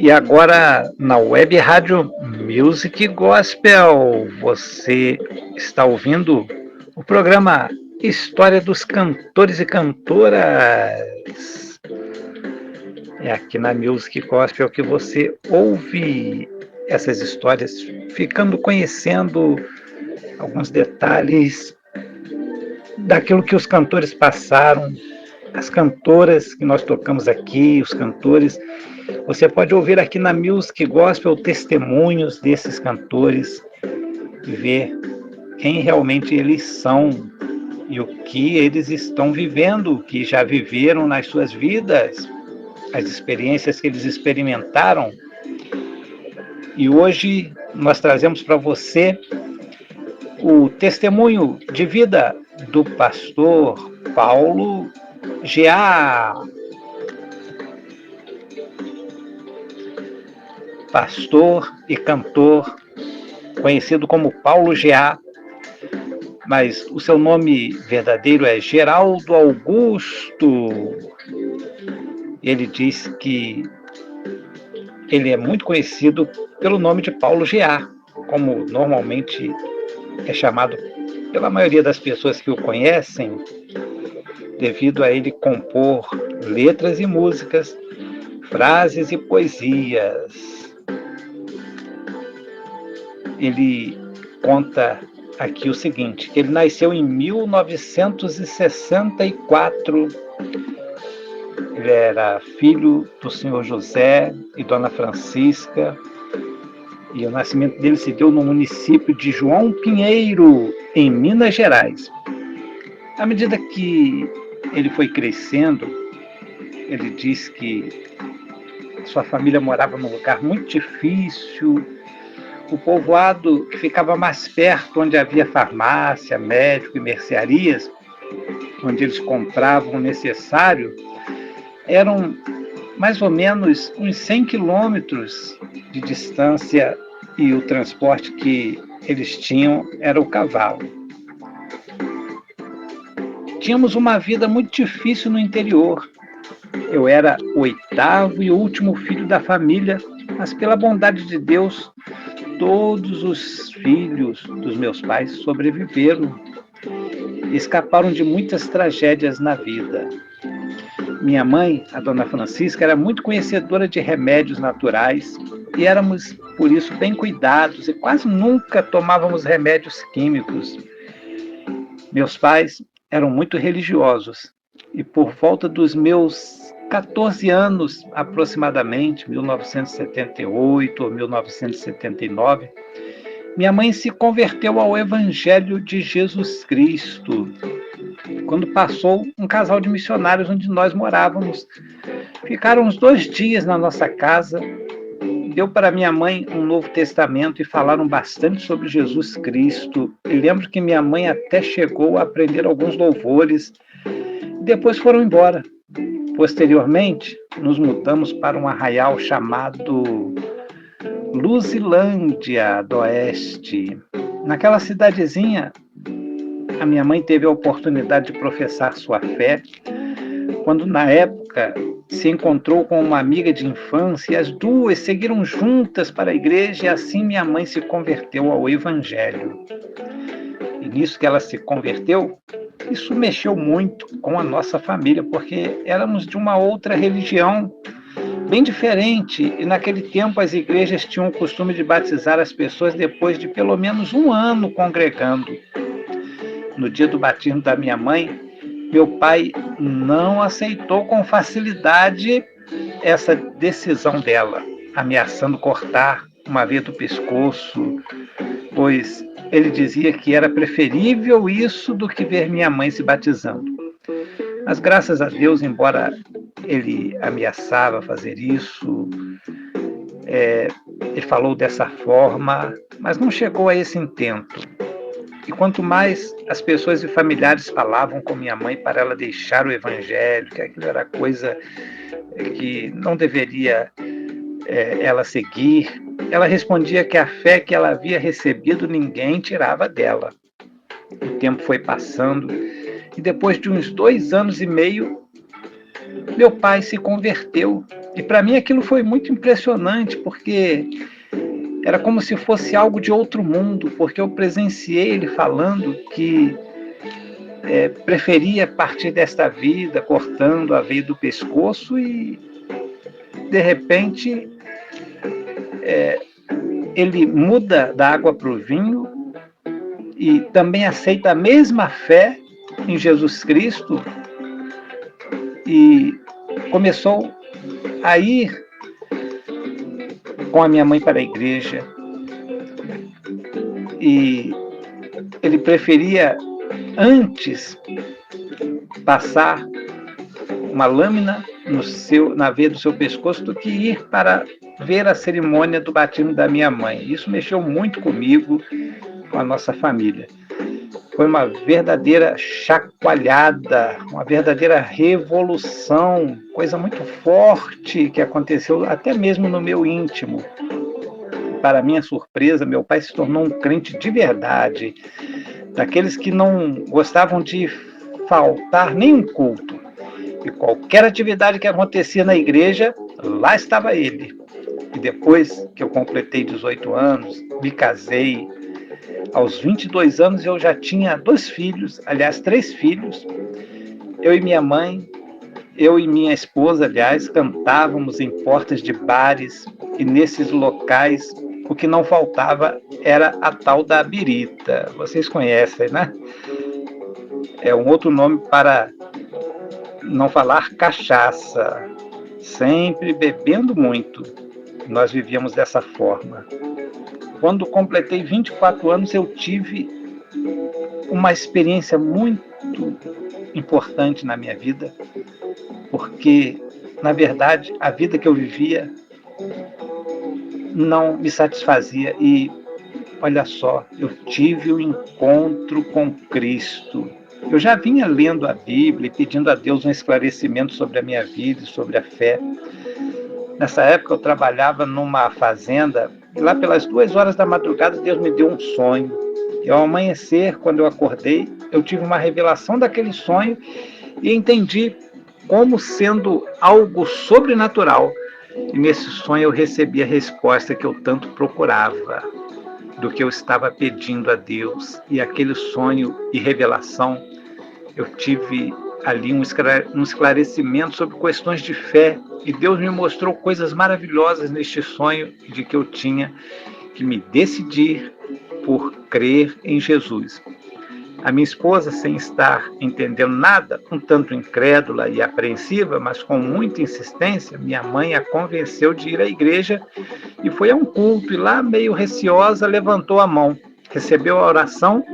E agora na Web Rádio Music Gospel, você está ouvindo o programa História dos Cantores e Cantoras. É aqui na Music Gospel que você ouve essas histórias, conhecendo alguns detalhes daquilo que os cantores passaram, as cantoras que nós tocamos aqui, os cantores. Você pode ouvir aqui na Music Gospel testemunhos desses cantores e ver quem realmente eles são e o que eles estão vivendo, o que já viveram nas suas vidas, as experiências que eles experimentaram. E hoje nós trazemos para você o testemunho de vida do pastor Paulo Geá. Pastor e cantor, conhecido como Paulo Geá, mas o seu nome verdadeiro é Geraldo Augusto. Ele diz que ele é muito conhecido pelo nome de Paulo Geá, como normalmente é chamado pela maioria das pessoas que o conhecem, devido a ele compor letras e músicas, frases e poesias. Ele conta aqui o seguinte, que ele nasceu em 1964, ele era filho do senhor José e dona Francisca, e o nascimento dele se deu no município de João Pinheiro, em Minas Gerais. À medida que ele foi crescendo, ele diz que sua família morava num lugar muito difícil. O povoado que ficava mais perto, onde havia farmácia, médico e mercearias, onde eles compravam o necessário, eram mais ou menos uns 100 quilômetros de distância, e o transporte que eles tinham era o cavalo. Tínhamos uma vida muito difícil no interior. Eu era o 8º e último filho da família, mas pela bondade de Deus, todos os filhos dos meus pais sobreviveram e escaparam de muitas tragédias na vida. Minha mãe, a dona Francisca, era muito conhecedora de remédios naturais e éramos, por isso, bem cuidados e quase nunca tomávamos remédios químicos. Meus pais eram muito religiosos e por volta dos meus 14 anos, aproximadamente, 1978 ou 1979, minha mãe se converteu ao Evangelho de Jesus Cristo. Quando passou um casal de missionários onde nós morávamos, ficaram uns 2 dias na nossa casa, deu para minha mãe um Novo Testamento e falaram bastante sobre Jesus Cristo. E lembro que minha mãe até chegou a aprender alguns louvores e depois foram embora. Posteriormente, nos mudamos para um arraial chamado Luzilândia do Oeste. Naquela cidadezinha, a minha mãe teve a oportunidade de professar sua fé, quando na época se encontrou com uma amiga de infância e as duas seguiram juntas para a igreja, e assim minha mãe se converteu ao Evangelho. E nisso que ela se converteu, isso mexeu muito com a nossa família, porque éramos de uma outra religião, bem diferente, e naquele tempo as igrejas tinham o costume de batizar as pessoas depois de pelo menos 1 ano congregando. No dia do batismo da minha mãe, meu pai não aceitou com facilidade essa decisão dela, ameaçando cortar uma veia do pescoço, pois ele dizia que era preferível isso do que ver minha mãe se batizando. Mas graças a Deus, embora ele ameaçava fazer isso, ele falou dessa forma, mas não chegou a esse intento. E quanto mais as pessoas e familiares falavam com minha mãe para ela deixar o Evangelho, que aquilo era coisa que não deveria ela seguir, ela respondia que a fé que ela havia recebido ninguém tirava dela. O tempo foi passando e depois de uns 2 anos e meio, meu pai se converteu E para mim aquilo foi muito impressionante, porque era como se fosse algo de outro mundo, porque eu presenciei ele falando que preferia partir desta vida cortando a veia do pescoço e, de repente, ele muda da água para o vinho e também aceita a mesma fé em Jesus Cristo e começou a ir com a minha mãe para a igreja. E ele preferia antes passar uma lâmina na veia do seu pescoço do que ir para ver a cerimônia do batismo da minha mãe. Isso mexeu muito comigo, com a nossa família. Foi uma verdadeira chacoalhada, uma verdadeira revolução, coisa muito forte que aconteceu até mesmo no meu íntimo. Para minha surpresa, meu pai se tornou um crente de verdade, daqueles que não gostavam de faltar nenhum culto. E qualquer atividade que acontecia na igreja, lá estava ele. E depois que eu completei 18 anos, me casei, aos 22 anos eu já tinha 2 filhos, aliás, 3 filhos. Eu e minha mãe, eu e minha esposa, aliás, cantávamos em portas de bares e nesses locais o que não faltava era a tal da birita. Vocês conhecem, né? É um outro nome para não falar cachaça. Sempre bebendo muito. Nós vivíamos dessa forma. Quando completei 24 anos, eu tive uma experiência muito importante na minha vida, porque, na verdade, a vida que eu vivia não me satisfazia e, olha só, eu tive um encontro com Cristo. Eu já vinha lendo a Bíblia e pedindo a Deus um esclarecimento sobre a minha vida e sobre a fé. Nessa época eu trabalhava numa fazenda e lá pelas 2 horas da madrugada Deus me deu um sonho. E ao amanhecer, quando eu acordei, eu tive uma revelação daquele sonho e entendi como sendo algo sobrenatural. E nesse sonho eu recebi a resposta que eu tanto procurava, do que eu estava pedindo a Deus. E aquele sonho e revelação, eu tive ali um esclarecimento sobre questões de fé. E Deus me mostrou coisas maravilhosas neste sonho de que eu tinha que me decidir por crer em Jesus. A minha esposa, sem estar entendendo nada, um tanto incrédula e apreensiva, mas com muita insistência, minha mãe a convenceu de ir à igreja e foi a um culto. E lá, meio receosa, levantou a mão, recebeu a oração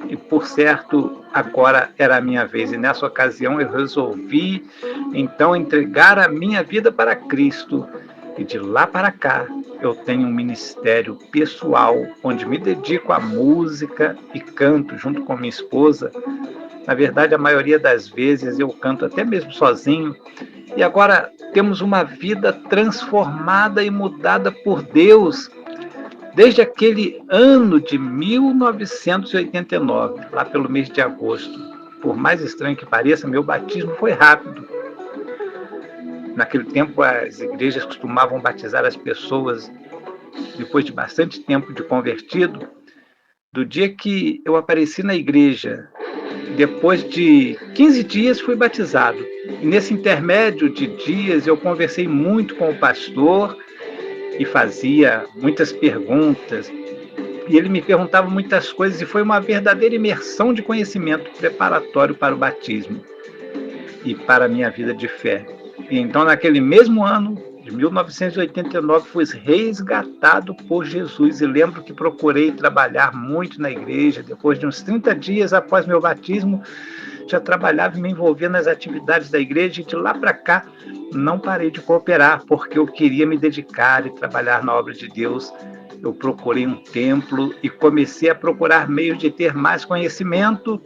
e, por certo, agora era a minha vez. E nessa ocasião eu resolvi, então, entregar a minha vida para Cristo. E de lá para cá, eu tenho um ministério pessoal, onde me dedico à música e canto junto com minha esposa. Na verdade, a maioria das vezes eu canto até mesmo sozinho. E agora temos uma vida transformada e mudada por Deus. Desde aquele ano de 1989, lá pelo mês de agosto. Por mais estranho que pareça, meu batismo foi rápido. Naquele tempo, as igrejas costumavam batizar as pessoas depois de bastante tempo de convertido. Do dia que eu apareci na igreja, depois de 15 dias, fui batizado. E nesse intermédio de dias, eu conversei muito com o pastor e fazia muitas perguntas. E ele me perguntava muitas coisas e foi uma verdadeira imersão de conhecimento preparatório para o batismo e para a minha vida de fé. E então, naquele mesmo ano de 1989, fui resgatado por Jesus. E lembro que procurei trabalhar muito na igreja. Depois de uns 30 dias após meu batismo, já trabalhava e me envolvia nas atividades da igreja. E de lá para cá, não parei de cooperar, porque eu queria me dedicar e trabalhar na obra de Deus. Eu procurei um templo e comecei a procurar meios de ter mais conhecimento.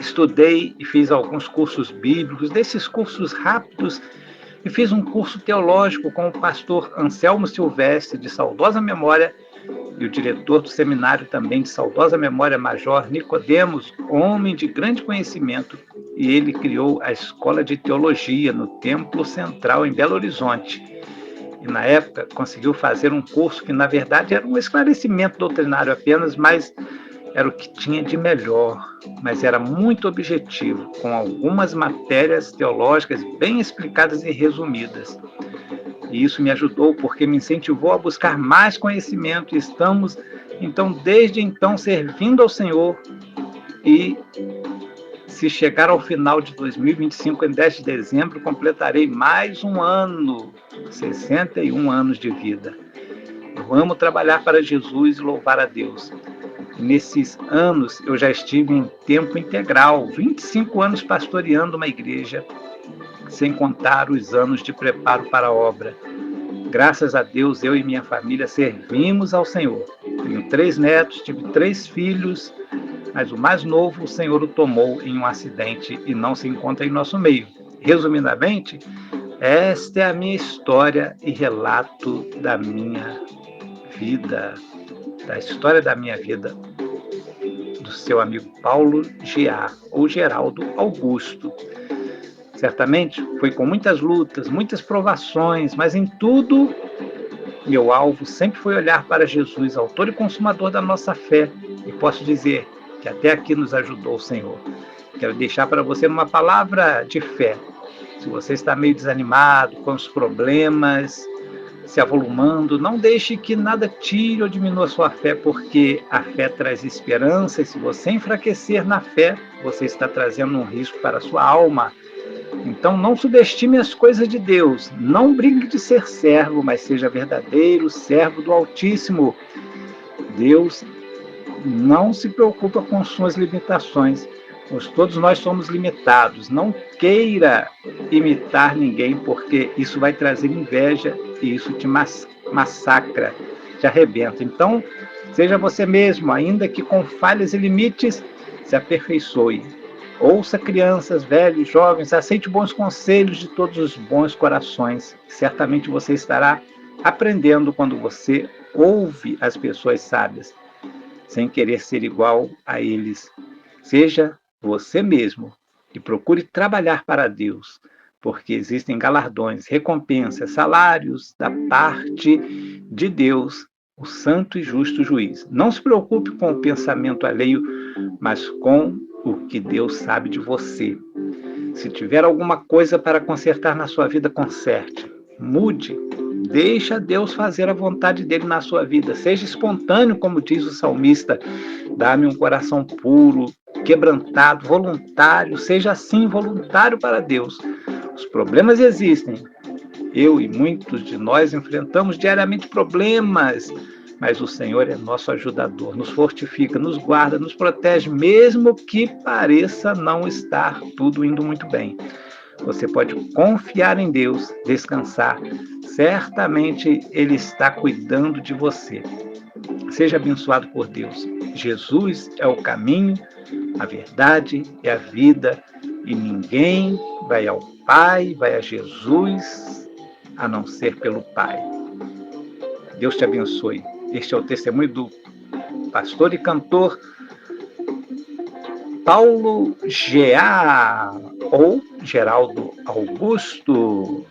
Estudei e fiz alguns cursos bíblicos, desses cursos rápidos, e fiz um curso teológico com o pastor Anselmo Silvestre, de saudosa memória, e o diretor do seminário também de saudosa memória, Major Nicodemos, homem de grande conhecimento. e ele criou a Escola de Teologia no Templo Central, em Belo Horizonte. E, na época, conseguiu fazer um curso que, na verdade, era um esclarecimento doutrinário apenas, mas era o que tinha de melhor, mas era muito objetivo, com algumas matérias teológicas bem explicadas e resumidas. E isso me ajudou porque me incentivou a buscar mais conhecimento. Estamos, então, desde então, servindo ao Senhor. E se chegar ao final de 2025, em 10 de dezembro, completarei mais um ano, 61 anos de vida. Eu amo trabalhar para Jesus e louvar a Deus. Nesses anos, eu já estive em tempo integral, 25 anos pastoreando uma igreja, sem contar os anos de preparo para a obra. Graças a Deus, eu e minha família servimos ao Senhor. Tenho 3 netos, tive 3 filhos, mas o mais novo o Senhor o tomou em um acidente e não se encontra em nosso meio. Resumidamente, esta é a minha história e relato da minha vida, da história da minha vida, do seu amigo Paulo Gia, ou Geraldo Augusto. Certamente foi com muitas lutas, muitas provações, mas em tudo, meu alvo sempre foi olhar para Jesus, autor e consumador da nossa fé, e posso dizer que até aqui nos ajudou o Senhor. Quero deixar para você uma palavra de fé. Se você está meio desanimado, com os problemas se avolumando, não deixe que nada tire ou diminua a sua fé, porque a fé traz esperança, e se você enfraquecer na fé, você está trazendo um risco para a sua alma. Então não subestime as coisas de Deus, não brinque de ser servo, mas seja verdadeiro servo do Altíssimo. Deus não se preocupa com suas limitações, pois todos nós somos limitados. Não queira imitar ninguém, porque isso vai trazer inveja e isso te massacra, te arrebenta. Então, seja você mesmo, ainda que com falhas e limites, se aperfeiçoe. Ouça crianças, velhos, jovens, aceite bons conselhos de todos os bons corações. Certamente você estará aprendendo quando você ouve as pessoas sábias, sem querer ser igual a eles. Seja você mesmo e procure trabalhar para Deus, porque existem galardões, recompensas, salários da parte de Deus, o santo e justo juiz. Não se preocupe com o pensamento alheio, mas com o que Deus sabe de você. Se tiver alguma coisa para consertar na sua vida, conserte. Mude. Deixa Deus fazer a vontade dele na sua vida. Seja espontâneo, como diz o salmista. Dá-me um coração puro, quebrantado, voluntário. Seja assim, voluntário para Deus. Os problemas existem. Eu e muitos de nós enfrentamos diariamente problemas, mas o Senhor é nosso ajudador, nos fortifica, nos guarda, nos protege, mesmo que pareça não estar tudo indo muito bem. Você pode confiar em Deus, descansar. Certamente Ele está cuidando de você. Seja abençoado por Deus. Jesus é o caminho, a verdade e a vida, e ninguém vai ao Pai, vai a Jesus, a não ser pelo Pai. Deus te abençoe. Este é o testemunho do pastor e cantor Paulo Gia, ou Geraldo Augusto.